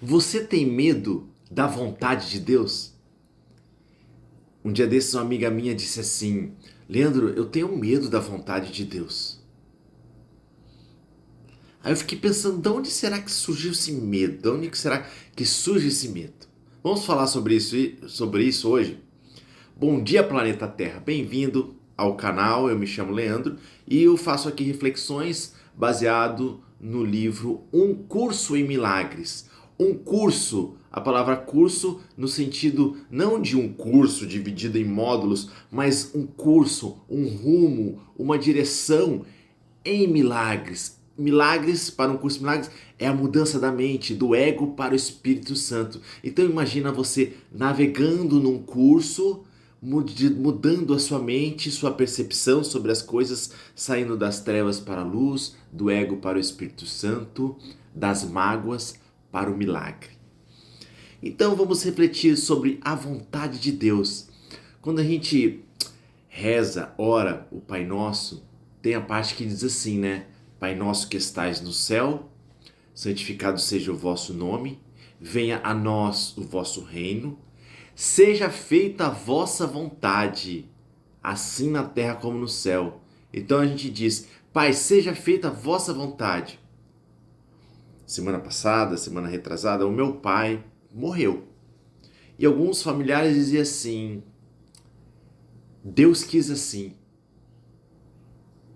Você tem medo da vontade de Deus? Um dia desses, uma amiga minha disse assim: Leandro, eu tenho medo da vontade de Deus. Aí eu fiquei pensando, de onde será que surgiu esse medo? De onde será que surge esse medo? Vamos falar sobre isso hoje? Bom dia, planeta Terra. Bem-vindo ao canal. Eu me chamo Leandro e eu faço aqui reflexões baseado no livro Um Curso em Milagres. Um curso, a palavra curso no sentido não de um curso dividido em módulos, mas um curso, um rumo, uma direção em milagres. Milagres, para um curso de milagres, é a mudança da mente, do ego para o Espírito Santo. Então imagina você navegando num curso, mudando a sua mente, sua percepção sobre as coisas, saindo das trevas para a luz, do ego para o Espírito Santo, das mágoas para o milagre. Então vamos refletir sobre a vontade de Deus. Quando a gente reza, ora o Pai Nosso, tem a parte que diz assim, né? Pai nosso que estais no céu, santificado seja o vosso nome, venha a nós o vosso reino, seja feita a vossa vontade, assim na terra como no céu. Então a gente diz, Pai, seja feita a vossa vontade. Semana passada, semana retrasada, o meu pai morreu. E alguns familiares diziam assim, Deus quis assim.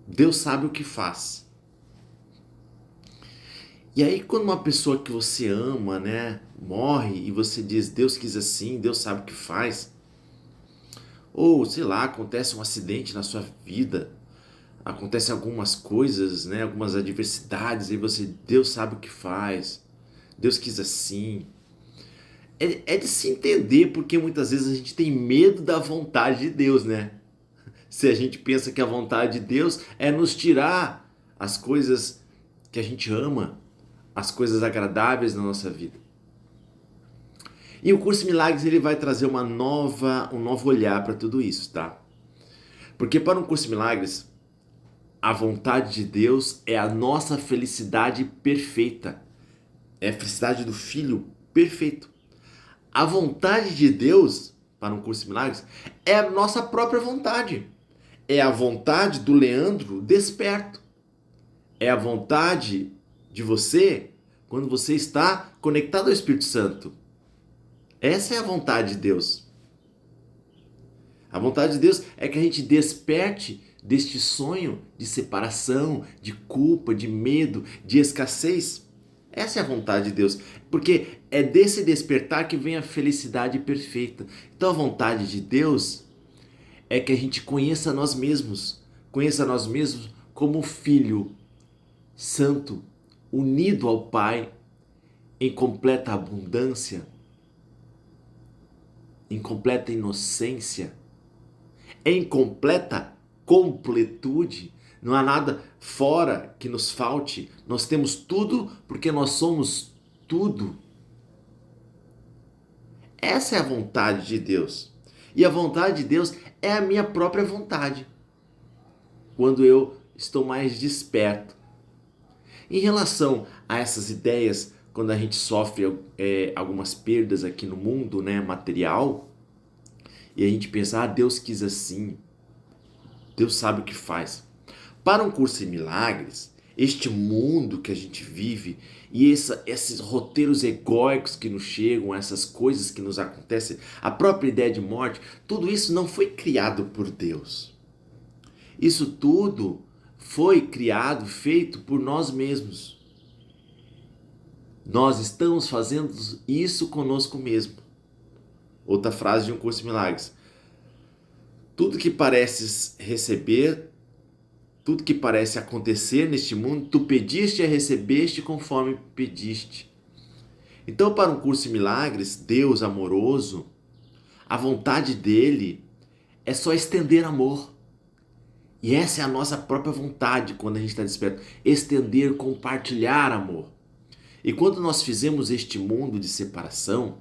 Deus sabe o que faz. E aí quando uma pessoa que você ama, né, morre e você diz Deus quis assim, Deus sabe o que faz, ou sei lá, acontece um acidente na sua vida, acontecem algumas coisas, né, algumas adversidades e você, Deus sabe o que faz, Deus quis assim. É de se entender porque muitas vezes a gente tem medo da vontade de Deus, né? Se a gente pensa que a vontade de Deus é nos tirar as coisas que a gente ama, as coisas agradáveis na nossa vida. E o curso Milagres ele vai trazer um novo olhar para tudo isso, tá? Porque para um curso Milagres, a vontade de Deus é a nossa felicidade perfeita. É a felicidade do Filho perfeito. A vontade de Deus para um curso Milagres é a nossa própria vontade. É a vontade do Leandro desperto. É a vontade de você quando você está conectado ao Espírito Santo. Essa é a vontade de Deus. A vontade de Deus é que a gente desperte deste sonho de separação, de culpa, de medo, de escassez. Essa é a vontade de Deus, porque é desse despertar que vem a felicidade perfeita. Então a vontade de Deus é que a gente conheça nós mesmos como filho santo, unido ao Pai em completa abundância, em completa inocência, em completa completude. Não há nada fora que nos falte. Nós temos tudo porque nós somos tudo. Essa é a vontade de Deus. E a vontade de Deus é a minha própria vontade. Quando eu estou mais desperto. Em relação a essas ideias, quando a gente sofre algumas perdas aqui no mundo, né, material, e a gente pensa, Deus quis assim, Deus sabe o que faz. Para um curso em milagres, este mundo que a gente vive e esses roteiros egóicos que nos chegam, essas coisas que nos acontecem, a própria ideia de morte, tudo isso não foi criado por Deus. Isso tudo foi criado, feito por nós mesmos. Nós estamos fazendo isso conosco mesmo. Outra frase de Um Curso em Milagres. Tudo que pareces receber, tudo que parece acontecer neste mundo, tu pediste e recebeste conforme pediste. Então, para um curso em milagres, Deus amoroso, a vontade dele é só estender amor. E essa é a nossa própria vontade quando a gente está desperto. Estender, compartilhar amor. E quando nós fizemos este mundo de separação,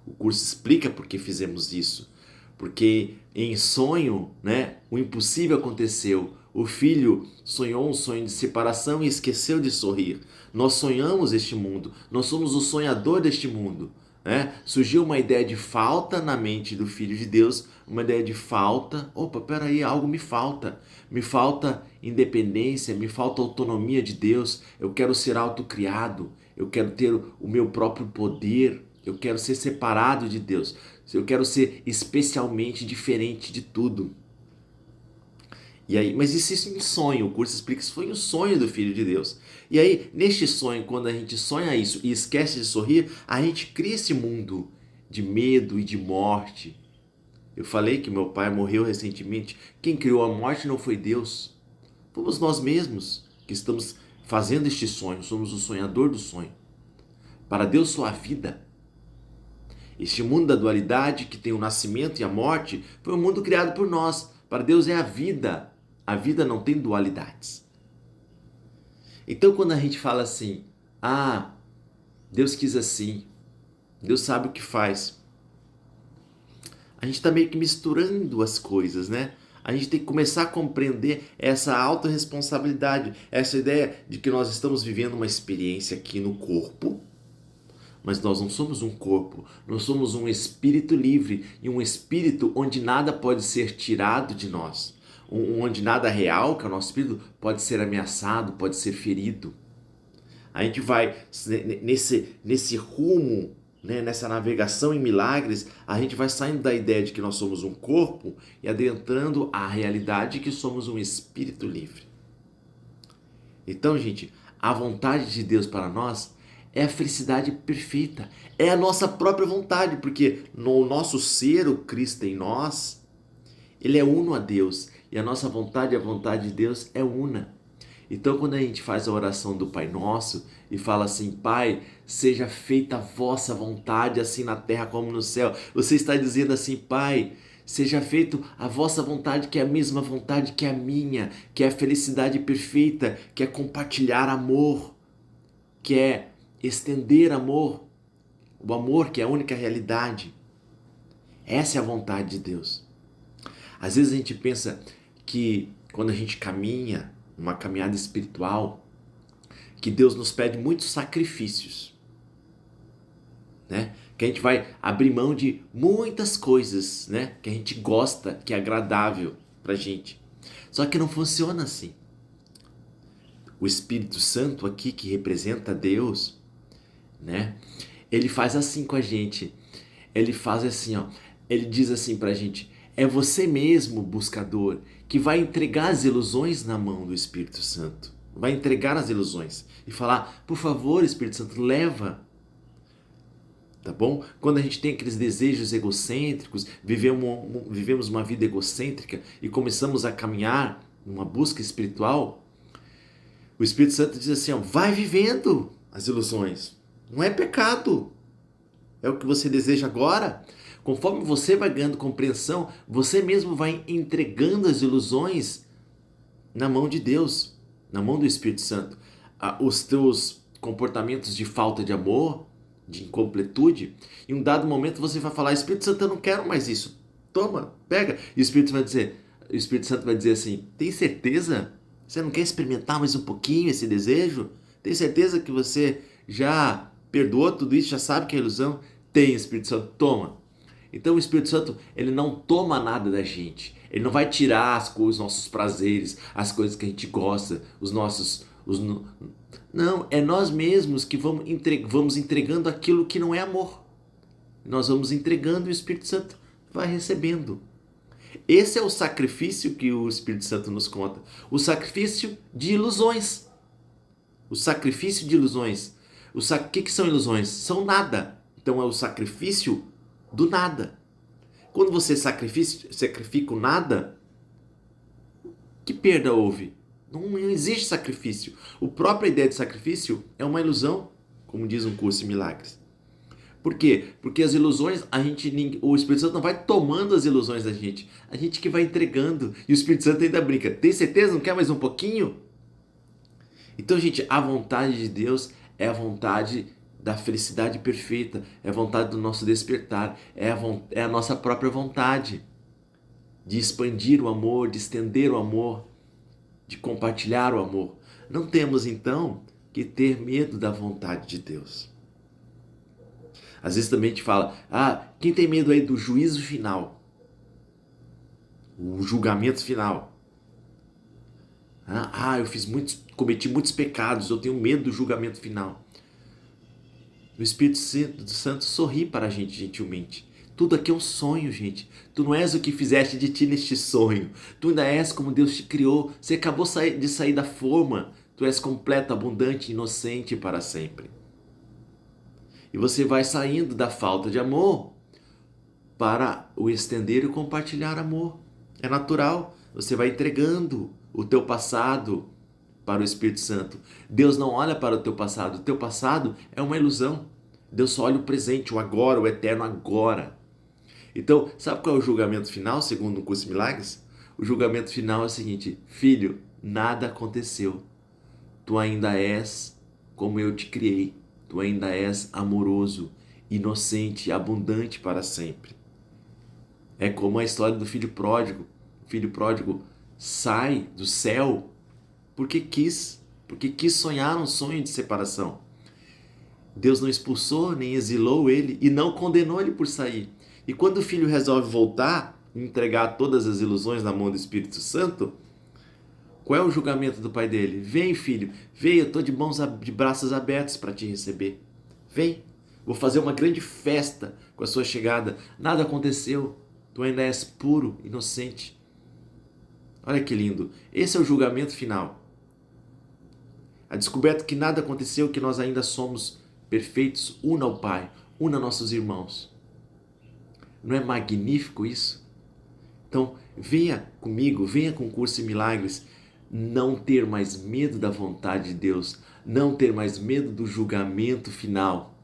o curso explica por que fizemos isso. Porque em sonho, né, o impossível aconteceu. O filho sonhou um sonho de separação e esqueceu de sorrir. Nós sonhamos este mundo, nós somos o sonhador deste mundo. Né? Surgiu uma ideia de falta na mente do Filho de Deus, uma ideia de falta. Opa, peraí, algo me falta. Me falta independência, me falta autonomia de Deus. Eu quero ser autocriado, eu quero ter o meu próprio poder, eu quero ser separado de Deus, eu quero ser especialmente diferente de tudo. E aí, mas isso em sonho, o curso explica que isso foi um sonho do Filho de Deus. E aí, neste sonho, quando a gente sonha isso e esquece de sorrir, a gente cria esse mundo de medo e de morte. Eu falei que meu pai morreu recentemente. Quem criou a morte não foi Deus. Fomos nós mesmos que estamos fazendo este sonho. Somos o sonhador do sonho. Para Deus só a vida. Este mundo da dualidade, que tem o nascimento e a morte, foi um mundo criado por nós. Para Deus é a vida. A vida não tem dualidades. Então quando a gente fala assim, Deus quis assim, Deus sabe o que faz, a gente está meio que misturando as coisas, né? A gente tem que começar a compreender essa autorresponsabilidade, essa ideia de que nós estamos vivendo uma experiência aqui no corpo, mas nós não somos um corpo, nós somos um espírito livre e um espírito onde nada pode ser tirado de nós. Onde nada real, que é o nosso espírito, pode ser ameaçado, pode ser ferido. A gente vai nesse rumo, né, nessa navegação em milagres, a gente vai saindo da ideia de que nós somos um corpo e adentrando a realidade de que somos um espírito livre. Então, gente, a vontade de Deus para nós é a felicidade perfeita, é a nossa própria vontade, porque no nosso ser, o Cristo em nós, ele é uno a Deus. E a nossa vontade e a vontade de Deus é una. Então quando a gente faz a oração do Pai Nosso e fala assim, Pai, seja feita a vossa vontade assim na terra como no céu. Você está dizendo assim, Pai, seja feita a vossa vontade, que é a mesma vontade que a minha, que é a felicidade perfeita, que é compartilhar amor, que é estender amor, o amor que é a única realidade. Essa é a vontade de Deus. Às vezes a gente pensa que quando a gente caminha, uma caminhada espiritual, que Deus nos pede muitos sacrifícios, né? Que a gente vai abrir mão de muitas coisas, né? Que a gente gosta, que é agradável pra gente. Só que não funciona assim. O Espírito Santo aqui, que representa Deus, né? Ele faz assim com a gente. Ele faz assim, ó. Ele diz assim pra gente, é você mesmo, buscador, que vai entregar as ilusões na mão do Espírito Santo. Vai entregar as ilusões e falar, por favor, Espírito Santo, leva. Tá bom? Quando a gente tem aqueles desejos egocêntricos, vivemos uma vida egocêntrica e começamos a caminhar numa busca espiritual, o Espírito Santo diz assim, ó, vai vivendo as ilusões. Não é pecado. É o que você deseja agora. Conforme você vai ganhando compreensão, você mesmo vai entregando as ilusões na mão de Deus, na mão do Espírito Santo. Os teus comportamentos de falta de amor, de incompletude, em um dado momento você vai falar, Espírito Santo, eu não quero mais isso. Toma, pega. E o Espírito Santo vai dizer assim, tem certeza? Você não quer experimentar mais um pouquinho esse desejo? Tem certeza que você já perdoou tudo isso, já sabe que é ilusão? Tem, Espírito Santo, toma. Então o Espírito Santo, ele não toma nada da gente. Ele não vai tirar as coisas, os nossos prazeres, as coisas que a gente gosta, Não, é nós mesmos que vamos entregando aquilo que não é amor. Nós vamos entregando e o Espírito Santo vai recebendo. Esse é o sacrifício que o Espírito Santo nos conta. O sacrifício de ilusões. O sacrifício de ilusões. O que são ilusões? São nada. Então é o sacrifício do nada. Quando você sacrifica o nada, que perda houve? Não existe sacrifício. A própria ideia de sacrifício é uma ilusão, como diz um curso em milagres. Por quê? Porque as ilusões, o Espírito Santo não vai tomando as ilusões da gente. A gente que vai entregando. E o Espírito Santo ainda brinca. Tem certeza? Não quer mais um pouquinho? Então, gente, a vontade de Deus é a vontade da felicidade perfeita, é a vontade do nosso despertar, é a nossa própria vontade de expandir o amor, de estender o amor. de compartilhar o amor. Não temos então que ter medo da vontade de Deus. Às vezes também a gente fala, quem tem medo aí do juízo final, o julgamento final? Cometi muitos pecados, eu tenho medo do julgamento final. O Espírito Santo sorri para a gente gentilmente. Tudo aqui é um sonho, gente. Tu não és o que fizeste de ti neste sonho. Tu ainda és como Deus te criou. Você acabou de sair da forma. Tu és completo, abundante, inocente para sempre. E você vai saindo da falta de amor para o estender e compartilhar amor. É natural. Você vai entregando o teu passado para o Espírito Santo. Deus não olha para o teu passado. O teu passado é uma ilusão. Deus só olha o presente, o agora, o eterno agora. Então, sabe qual é o julgamento final, segundo o curso de milagres? O julgamento final é o seguinte: filho, nada aconteceu. Tu ainda és como eu te criei. Tu ainda és amoroso, inocente, abundante para sempre. É como a história do filho pródigo. O filho pródigo sai do céu porque quis sonhar um sonho de separação. Deus não expulsou nem exilou ele e não condenou ele por sair. E quando o filho resolve voltar e entregar todas as ilusões na mão do Espírito Santo, qual é o julgamento do pai dele? Vem, filho, vem, eu estou de braços abertos para te receber. Vem, vou fazer uma grande festa com a sua chegada. Nada aconteceu, tu ainda és puro, inocente. Olha que lindo, esse é o julgamento final. A descoberta que nada aconteceu, que nós ainda somos perfeitos, una ao Pai, una nossos irmãos. Não é magnífico isso? Então, venha comigo, venha com o Curso em Milagres, não ter mais medo da vontade de Deus, não ter mais medo do julgamento final.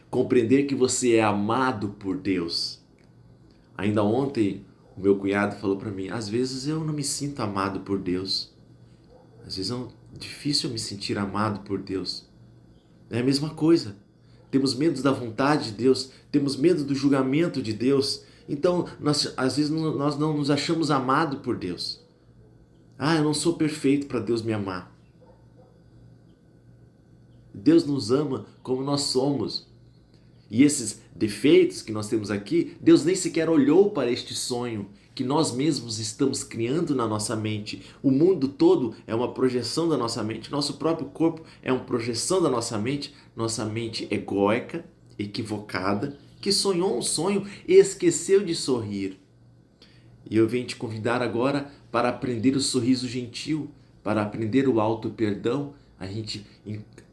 Compreender que você é amado por Deus. Ainda ontem, o meu cunhado falou para mim, às vezes eu não me sinto amado por Deus. Às vezes é difícil eu me sentir amado por Deus. É a mesma coisa. Temos medo da vontade de Deus, temos medo do julgamento de Deus. Então, às vezes nós não nos achamos amados por Deus. Eu não sou perfeito para Deus me amar. Deus nos ama como nós somos. E esses defeitos que nós temos aqui, Deus nem sequer olhou para este sonho que nós mesmos estamos criando na nossa mente. O mundo todo é uma projeção da nossa mente. Nosso próprio corpo é uma projeção da nossa mente egóica, equivocada, que sonhou um sonho e esqueceu de sorrir. E eu venho te convidar agora para aprender o sorriso gentil, para aprender o auto-perdão. A gente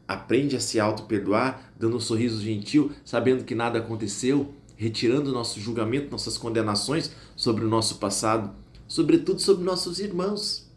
aprende a se auto-perdoar, dando um sorriso gentil, sabendo que nada aconteceu, retirando nosso julgamento, nossas condenações sobre o nosso passado, sobretudo sobre nossos irmãos,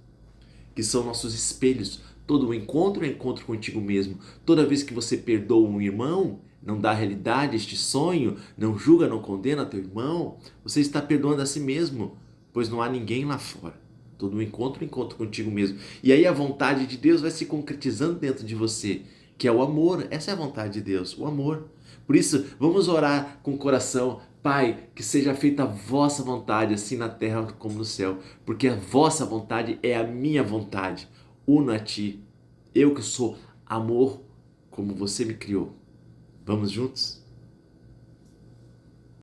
que são nossos espelhos. Todo encontro é encontro contigo mesmo. Toda vez que você perdoa um irmão, não dá realidade a este sonho, não julga, não condena teu irmão, você está perdoando a si mesmo, pois não há ninguém lá fora. Todo encontro é encontro contigo mesmo. E aí a vontade de Deus vai se concretizando dentro de você, que é o amor. Essa é a vontade de Deus, o amor. Por isso, vamos orar com o coração. Pai, que seja feita a vossa vontade, assim na terra como no céu, porque a vossa vontade é a minha vontade. Uno a ti. Eu que sou amor, como você me criou. Vamos juntos?